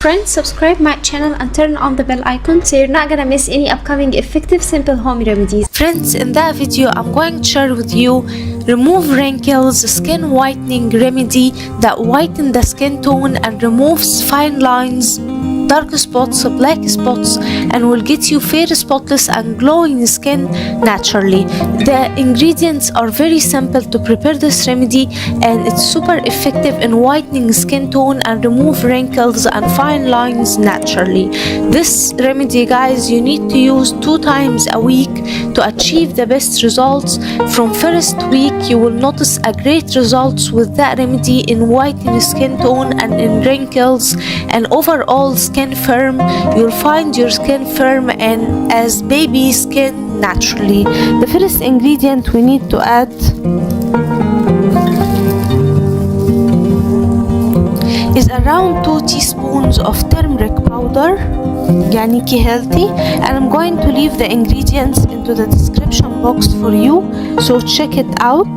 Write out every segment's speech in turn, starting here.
Friends, subscribe my channel and turn on the bell icon so you're not gonna miss any upcoming effective simple home remedies. Friends, in that video I'm going to share with you remove wrinkles skin whitening remedy that whiten the skin tone and removes fine lines, dark spots, black spots, and will get you fair, spotless and glowing skin naturally. The ingredients are very simple to prepare this remedy, and it's super effective in whitening skin tone and remove wrinkles and fine lines naturally. This remedy, guys, you need to use 2 times a week to achieve the best results. From first week you will notice a great results with that remedy in whitening skin tone and in wrinkles and overall skin firm. You'll find your skin firm and as baby skin naturally. The first ingredient we need to add is around 2 teaspoons of turmeric powder, يعني healthy, and I'm going to leave the ingredients into the description box for you, so check it out.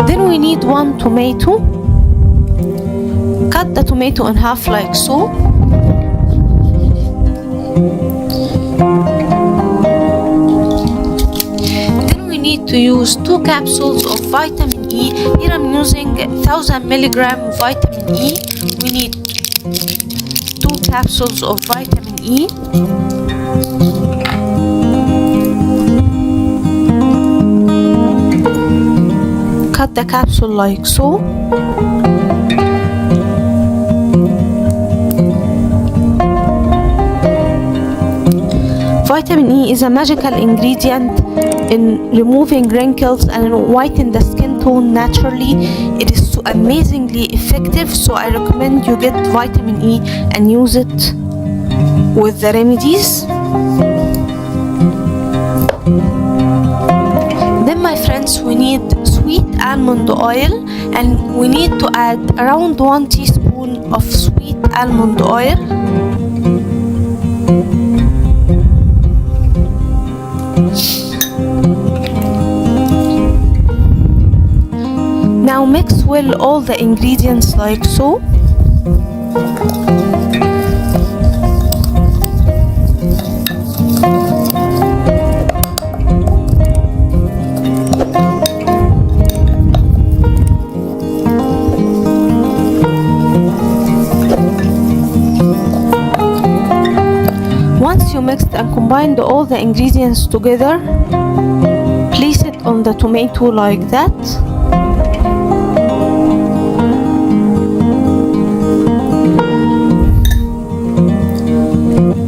Then we need 1 tomato. Cut the tomato in half like so. Then we need to use 2 capsules of vitamin E. Here I'm using 1000 milligram vitamin E. We need 2 capsules of vitamin E. Cut the capsule like so. Vitamin E is a magical ingredient in removing wrinkles and whitening the skin tone naturally. It is so amazingly effective, so I recommend you get vitamin E and use it with the remedies. Then, my friends, we need sweet almond oil, and we need to add around 1 teaspoon of sweet almond oil. Now mix well all the ingredients like so. Once you mixed and combined all the ingredients together, place it on the tomato like that.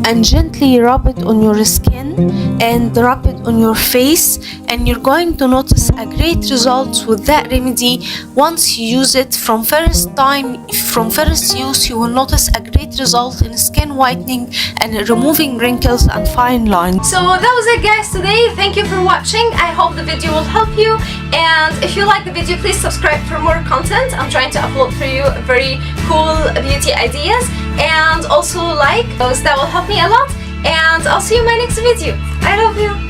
And gently rub it on your skin and rub it on your face, and you're going to notice a great results with that remedy. Once you use it from first use, you will notice a great result in skin whitening and removing wrinkles and fine lines. So that was it, guys, today. Thank you for watching. I hope the video will help you, and if you like the video, please subscribe for more content. I'm trying to upload for you very cool beauty ideas, and also like those. That will help me a lot, and I'll see you in my next video. I love you.